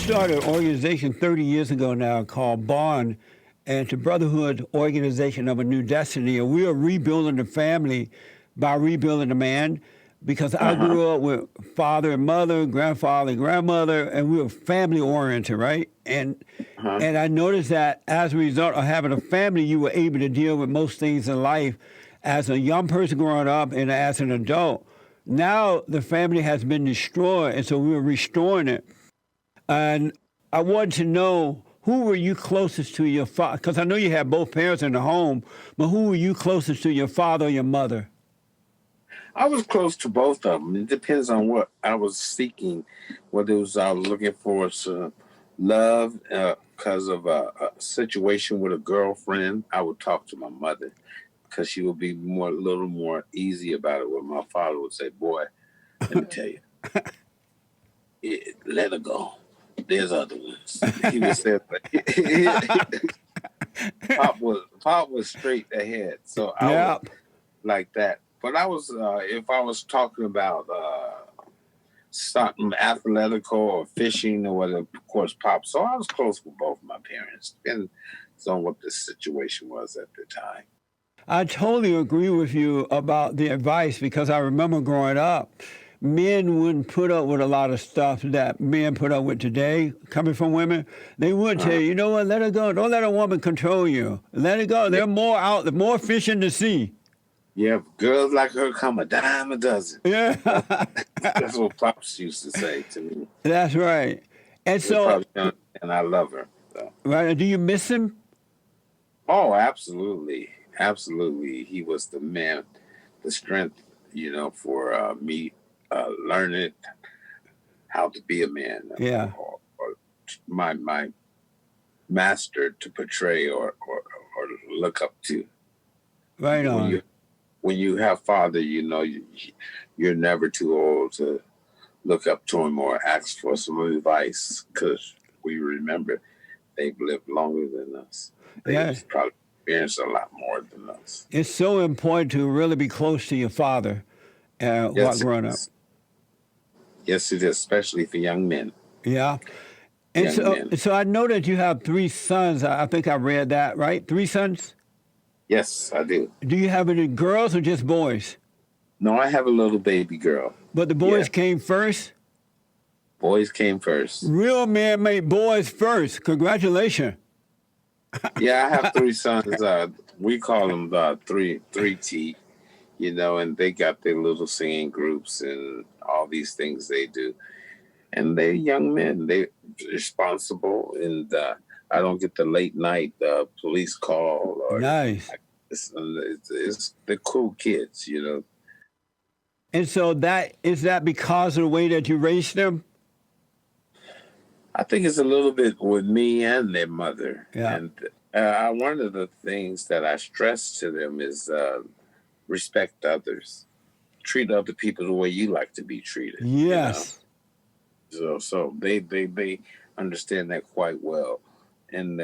started an organization 30 years ago now called Bond, and it's a brotherhood organization of a new destiny. And we are rebuilding the family by rebuilding the man, because I grew up with father and mother, grandfather and grandmother, and we were family oriented, right? And I noticed that as a result of having a family, you were able to deal with most things in life as a young person growing up and as an adult. Now the family has been destroyed, and so we're restoring it. And I wanted to know, who were you closest to your father? Because I know you had both parents in the home, but who were you closest to, your father or your mother? I was close to both of them. It depends on what I was seeking, whether it was I was looking for some love because of a situation with a girlfriend. I would talk to my mother because she would be a little more easy about it. Where my father would say, "Boy, let me tell you, let her go. There's other ones." He would say, Pop was straight ahead, so I was like that. But I was, if I was talking about something athletical or fishing or whatever, of course, Pop. So I was close with both my parents, depending on what the situation was at the time. I totally agree with you about the advice, because I remember growing up, men wouldn't put up with a lot of stuff that men put up with today, coming from women. They would tell you, you know what, let her go. Don't let a woman control you. Let her go. They're more out, more fish in the sea. Yeah, girls like her come a dime a dozen. Yeah. That's what Pops used to say to me. That's right. And so, and I love her. So. Right. Do you miss him? Oh, absolutely. Absolutely. He was the man, the strength, for me learning how to be a man. Yeah. Or my master to portray or look up to. Right on. When you have father, you're never too old to look up to him or ask for some advice, because we remember they've lived longer than us. They've probably experienced a lot more than us. It's so important to really be close to your father while growing up. Yes, it is, especially for young men. Yeah. And so I know that you have 3 sons. I think I read that, right? 3 sons? Yes, I do. Do you have any girls or just boys? No, I have a little baby girl. But the boys came first? Boys came first. Real men made boys first. Congratulations. Yeah, I have 3 sons. We call them 3T, and they got their little singing groups and all these things they do. And they're young men. They're responsible, and I don't get the late night police call. Nice. They're cool kids, And so is that because of the way that you raised them? I think it's a little bit with me and their mother. Yeah. And one of the things that I stress to them is respect others. Treat other people the way you like to be treated. Yes. So they understand that quite well, and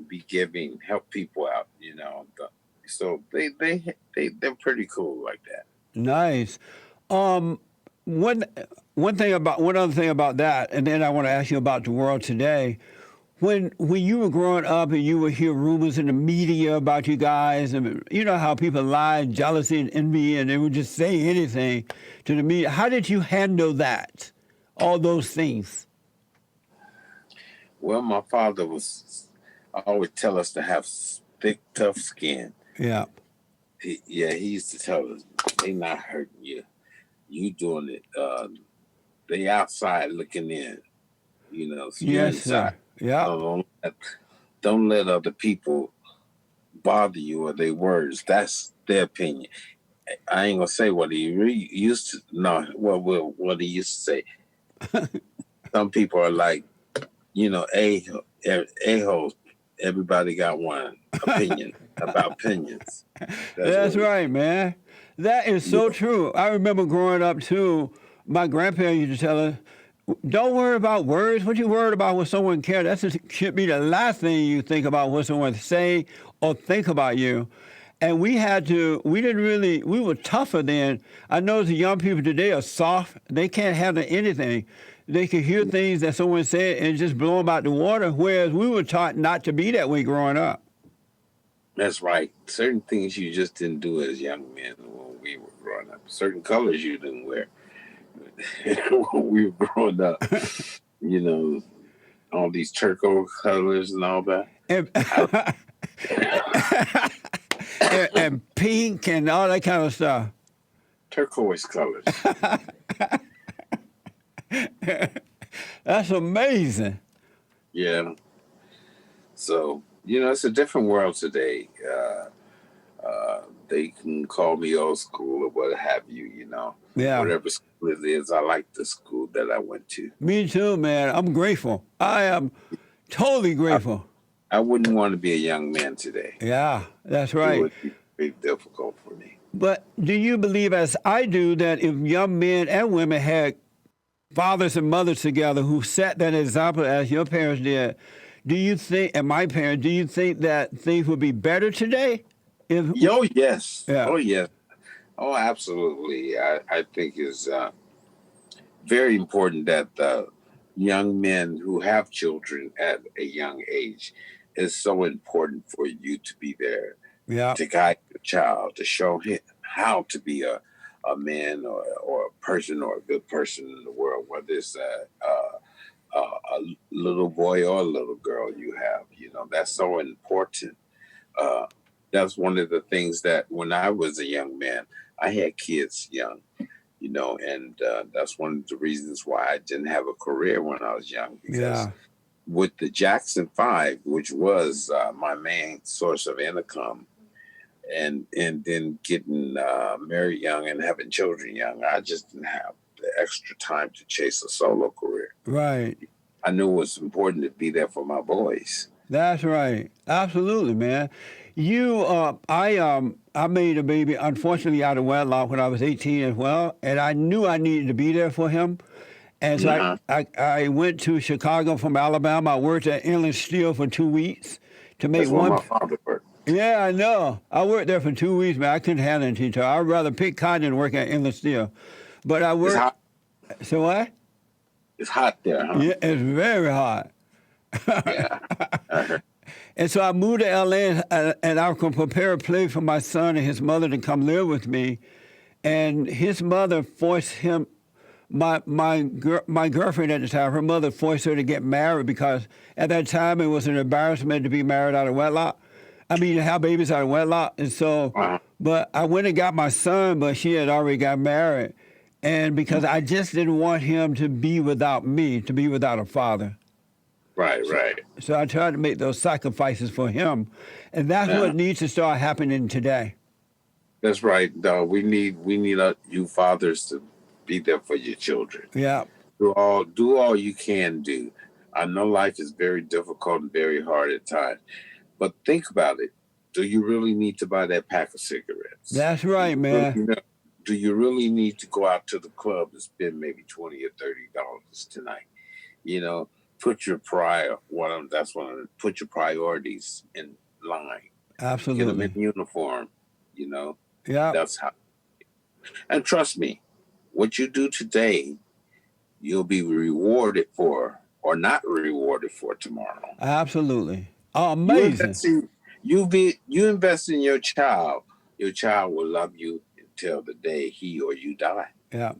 be giving, help people out, So they're pretty cool like that. Nice. One other thing about that, and then I want to ask you about the world today. When you were growing up and you would hear rumors in the media about you guys, and you know how people lie, jealousy and envy, and they would just say anything to the media. How did you handle that? All those things? Well, my father always tell us to have thick, tough skin. Yeah. He used to tell us, they not hurting you. You doing it. They outside looking in, So yes, sir. Yeah. Don't let other people bother you or their words. That's their opinion. I ain't gonna say what he used to. No, what he used to say. Some people are like, a-holes. Everybody got one opinion about opinions. That's right, man. That is so true. I remember growing up too. My grandparents used to tell us, don't worry about words. What you worried about what someone cares? That should be the last thing you think about what someone say or think about you. And we were tougher then. I know the young people today are soft. They can't handle anything. they could hear things that someone said and just blow them out the water, whereas we were taught not to be that way growing up. That's right. Certain things you just didn't do as young men when we were growing up. Certain colors you didn't wear when we were growing up. You know, all these turquoise colors and all that. And, I, and pink and all that kind of stuff. turquoise colors. That's amazing. Yeah. So, it's a different world today. They can call me old school or what have you, Yeah. whatever school it is. I like the school that I went to. Me too, man. I'm grateful. I am totally grateful. I wouldn't want to be a young man today. Yeah, that's It right. would be very difficult for me. But do you believe, as I do, that if young men and women had fathers and mothers together who set that example as your parents did, do you think, and my parents, do you think that things would be better today? Oh, yes. Yeah. Oh, yes. Oh, absolutely. I think it's very important that young men who have children at a young age, is so important for you to be there Yeah, to guide your child, to show him how to be a man or a person or a good person in the world, whether it's a little boy or a little girl you have. That's so important. Uh, that's one of the things that when I was a young man, I had kids young, and that's one of the reasons why I didn't have a career when I was young, because yeah, with the Jackson 5, which was my main source of income, and then getting married young and having children young, I just didn't have the extra time to chase a solo career. right. I knew it was important to be there for my boys. That's right. Absolutely, man. I made a baby, unfortunately, out of wedlock when I was 18 as well, and I knew I needed to be there for him. And so Uh-huh. I went to Chicago from Alabama. I worked at Inland Steel for 2 weeks to make That's where one. my father worked. Yeah, I know. I worked there for 2 weeks, man. I couldn't handle it, Tito. I'd rather pick cotton than work at Inland Steel. But I It's worked. hot. So what? It's hot there, huh? Yeah, it's very hot. Yeah. I heard. And so I moved to LA, and I could prepare a place for my son and his mother to come live with me. And his mother forced him, my girlfriend at the time, her mother forced her to get married because at that time it was an embarrassment to be married out of wedlock. I mean, to have babies out of wedlock. And so, Uh-huh. but I went and got my son, but she had already got married. And because I just didn't want him to be without me, to be without a father. Right. So I tried to make those sacrifices for him. And that's Yeah. what needs to start happening today. That's right. We need you fathers to be there for your children. Yeah. Do all you can do. I know life is very difficult and very hard at times, but think about it. Do you really need to buy that pack of cigarettes? That's right, man. Do you really need to go out to the club and spend maybe $20 or $30 tonight? Put your put your priorities in line. Get them Absolutely. in uniform. Yeah. That's how. And trust me, what you do today, you'll be rewarded for or not rewarded for tomorrow. Absolutely. Oh, You amazing. invest in your child will love you until the day he or you die. Yeah.